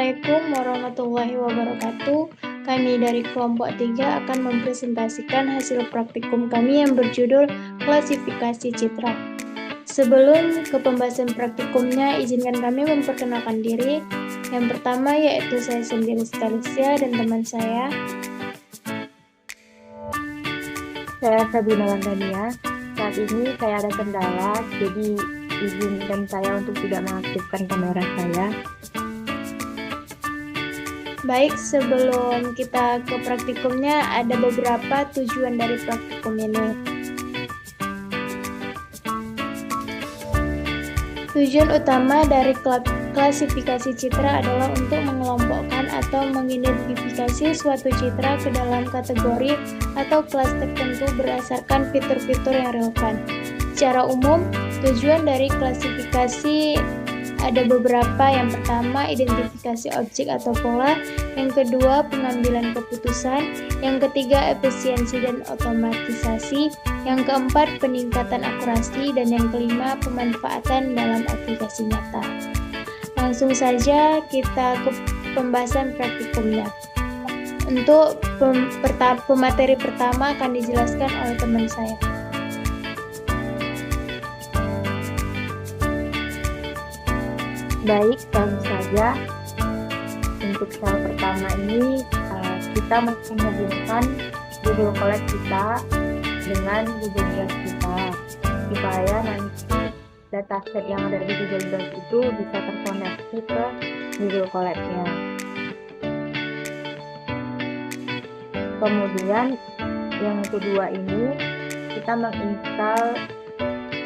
Assalamualaikum warahmatullahi wabarakatuh. Kami dari kelompok 3 akan mempresentasikan hasil praktikum kami yang berjudul klasifikasi citra. Sebelum ke pembahasan praktikumnya, izinkan kami memperkenalkan diri. Yang pertama yaitu saya sendiri Stalicia dan teman saya. Saya Sabina Landania. Saat ini saya ada kendala, jadi izinkan saya untuk tidak mengaktifkan kamera saya. Baik, sebelum kita ke praktikumnya, ada beberapa tujuan dari praktikum ini. Tujuan utama dari klasifikasi citra adalah untuk mengelompokkan atau mengidentifikasi suatu citra ke dalam kategori atau kelas tertentu berdasarkan fitur-fitur yang relevan. Secara umum, tujuan dari klasifikasi ada beberapa. Yang pertama, identifikasi objek atau pola. Yang kedua, pengambilan keputusan. Yang ketiga, efisiensi dan otomatisasi. Yang keempat, peningkatan akurasi. Dan yang kelima, pemanfaatan dalam aplikasi nyata. Langsung saja kita ke pembahasan praktikumnya. Untuk pemateri pertama akan dijelaskan oleh teman saya. Baik, langsung saja. Untuk sel pertama ini kita menghubungkan Google Colab kita dengan Google Drive kita supaya nanti dataset yang ada di Google Drive itu bisa terkoneksi ke Google Colab-nya. Kemudian yang kedua ini kita menginstal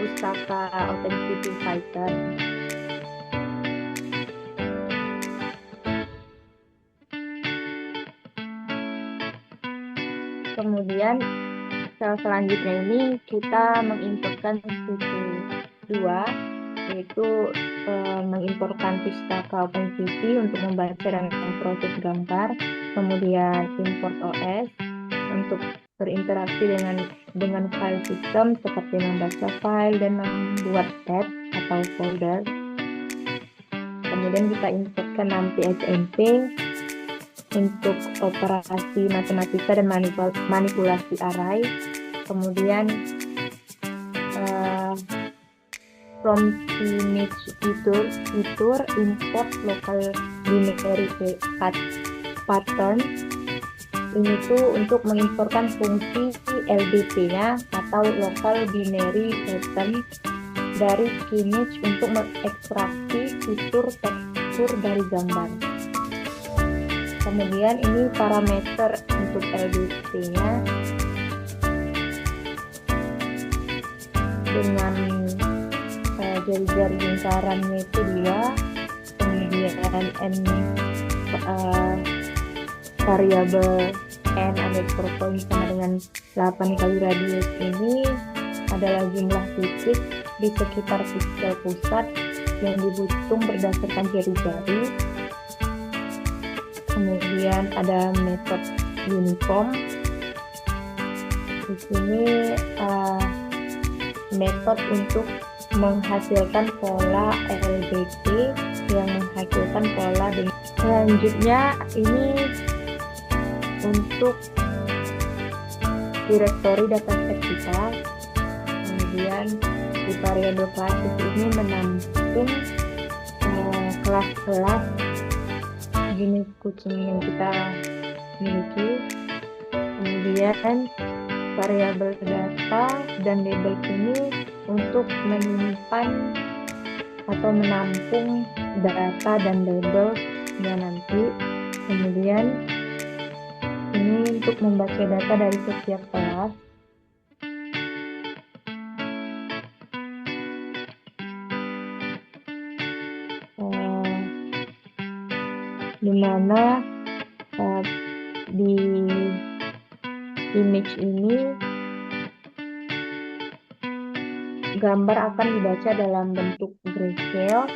Pustaka Authenticity Fighter. Kemudian sel selanjutnya ini kita mengimportkan situ 2, yaitu mengimportkan Pustaka OpenCV untuk membaca dan memproses gambar. Kemudian import OS untuk berinteraksi dengan file sistem seperti membaca file dan membuat tab atau folder. Kemudian kita importkan nanti SMP untuk operasi matematika dan manipulasi array. Kemudian from image fitur import local binary pattern. Ini tuh untuk mengimport fungsi LBP-nya atau local binary pattern dari image untuk mengekstraksi fitur tekstur dari gambar. Kemudian ini parameter untuk LBP-nya dengan jari-jari lingkarannya itu 2, kemudian variabel n underscore point sama dengan 8 kali radius ini adalah jumlah titik di sekitar piksel pusat yang dihitung berdasarkan jari-jari. Kemudian ada metode uniform. Di sini metode untuk menghasilkan pola LBP yang menghasilkan pola dengan. Selanjutnya ini untuk direktori dataset kita. Kemudian di variabel klasis ini menampung kelas-kelas jenis kucing yang kita miliki. Kemudian variabel data dan label ini untuk menyimpan atau menampung data dan labelnya nanti. Kemudian ini untuk membaca data dari setiap kelas. Di mana di image ini gambar akan dibaca dalam bentuk grayscale.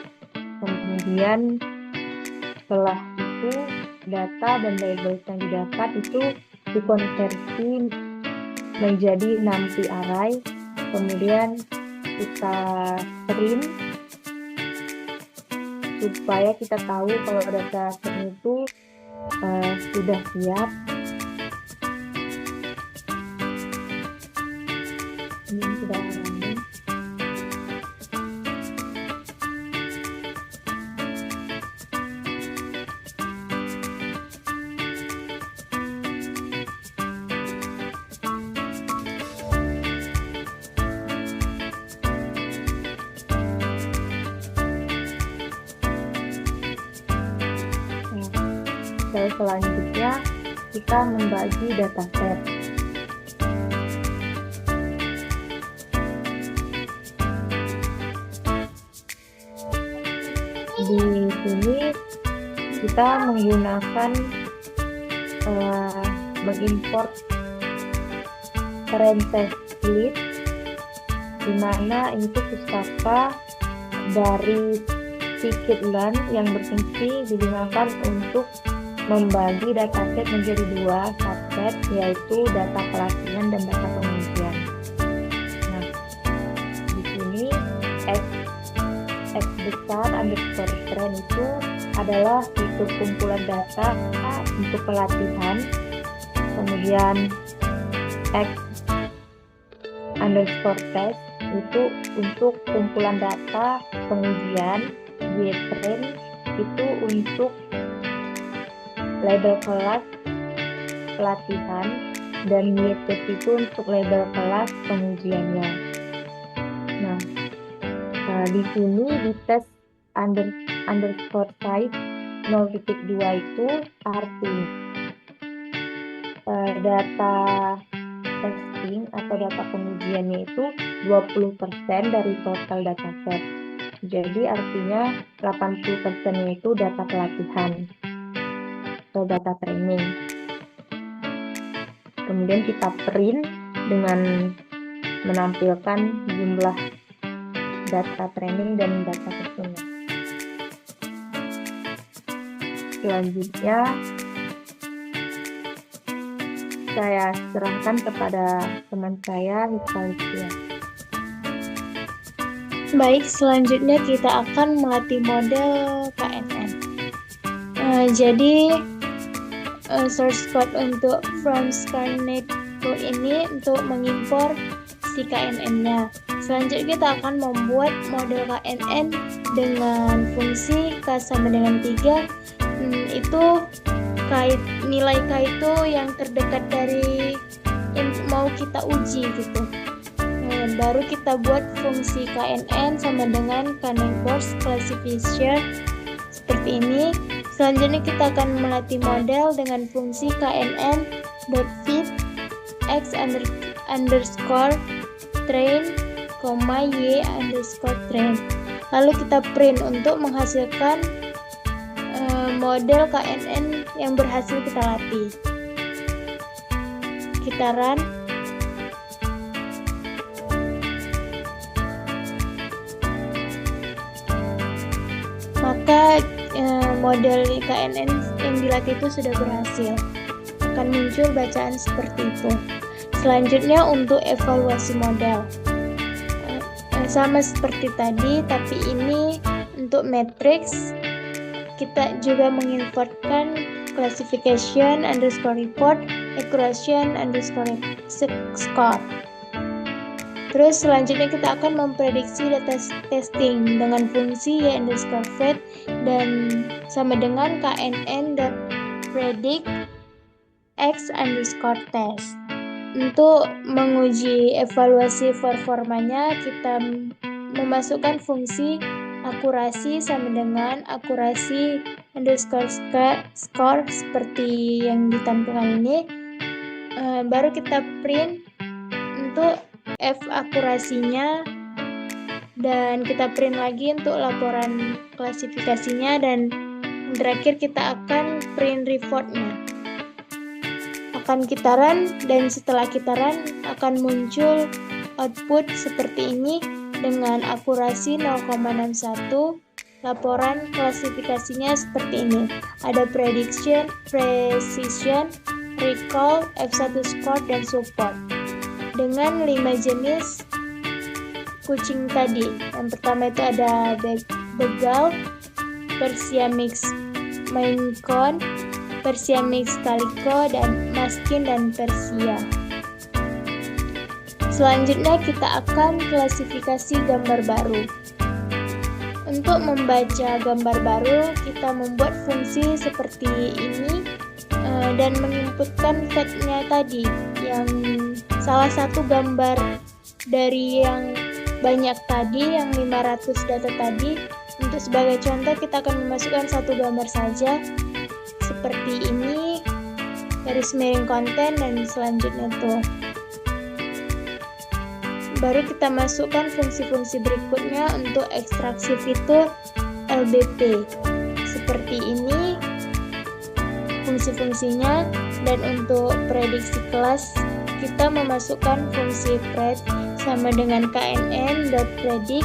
Kemudian setelah itu data dan label yang didapat itu dikonversi menjadi NumPy array. Kemudian kita print supaya kita tahu kalau dataset itu sudah siap. Ini sudah running. Selanjutnya kita membagi dataset. Di sini kita menggunakan mengimport Parentheses List, di mana itu pustaka dari Scikit-learn yang berfungsi digunakan untuk membagi dataset menjadi dua subset, yaitu data pelatihan dan data pengujian. Nah, di sini X besar underscore trend itu adalah fitur kumpulan data untuk pelatihan, kemudian X underscore test itu untuk kumpulan data pengujian, Y trend itu untuk label kelas pelatihan, dan Y-test itu untuk label kelas pengujiannya. Nah, di sini di tes underscore size 0.2 itu artinya data testing atau data pengujiannya itu 20% dari total dataset. Jadi artinya 80%-nya itu data pelatihan atau data training. Kemudian kita print dengan menampilkan jumlah data training dan data testingnya. Selanjutnya saya serahkan kepada teman saya, Hippolytia. Baik, selanjutnya kita akan melatih model KNN. Jadi source code untuk from Scarnet Pro ini untuk mengimpor si KNN-nya. Selanjutnya kita akan membuat model KNN dengan fungsi K sama dengan 3. Itu nilai K itu yang terdekat dari yang mau kita uji gitu. Baru kita buat fungsi KNN sama dengan Cunning Force Classification seperti ini. Selanjutnya kita akan melatih model dengan fungsi knn.fit x underscore train, y underscore train. Lalu kita print untuk menghasilkan model KNN yang berhasil kita latih. Kita run. Maka model KNN yang dilatih itu sudah berhasil. Akan muncul bacaan seperti itu. Selanjutnya untuk evaluasi model. Sama seperti tadi, tapi ini untuk matrix kita juga menginfortkan classification underscore report, accuracy underscore score. Terus selanjutnya kita akan memprediksi data testing dengan fungsi y underscore fit dan sama dengan knn.predict x underscore test. Untuk menguji evaluasi performanya, kita memasukkan fungsi akurasi sama dengan akurasi underscore score seperti yang ditampilkan ini. Baru kita print untuk F akurasinya, dan kita print lagi untuk laporan klasifikasinya, dan terakhir kita akan print reportnya. Akan kita run, dan setelah kita run akan muncul output seperti ini dengan akurasi 0,61. Laporan klasifikasinya seperti ini. Ada prediction, precision, recall, F1 score, dan support. Dengan 5 jenis kucing tadi. Yang pertama itu ada beagle, Persia mix Maine Coon, Persia mix Calico, dan Muskin dan Persia. Selanjutnya kita akan klasifikasi gambar baru. Untuk membaca gambar baru, kita membuat fungsi seperti ini dan menginputkan fact-nya tadi, yang salah satu gambar dari yang banyak tadi, yang 500 data tadi. Untuk sebagai contoh, kita akan memasukkan satu gambar saja seperti ini, garis miring konten, dan selanjutnya tuh. Baru kita masukkan fungsi-fungsi berikutnya untuk ekstraksi fitur LBP. Seperti ini fungsi-fungsinya, dan untuk prediksi kelas kita memasukkan fungsi pred sama dengan knn.predict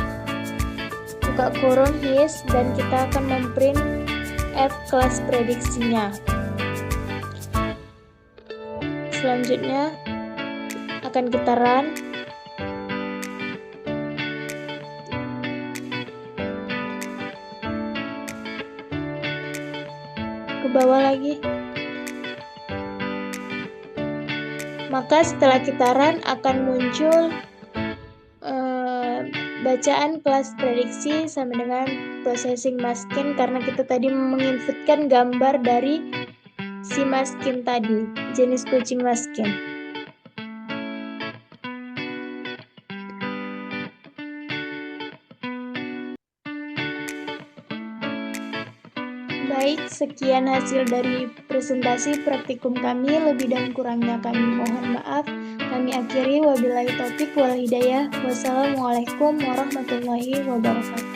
buka kurung his, dan kita akan memprint f kelas prediksinya. Selanjutnya akan kita run. Ke bawah lagi. Maka setelah kita run akan muncul bacaan kelas prediksi sama dengan processing Muskin, karena kita tadi menginputkan gambar dari si Muskin tadi, jenis kucing Muskin. Baik, sekian hasil dari presentasi praktikum kami. Lebih dan kurangnya kami mohon maaf. Kami akhiri, wabillahi taufik wal hidayah. Wassalamualaikum warahmatullahi wabarakatuh.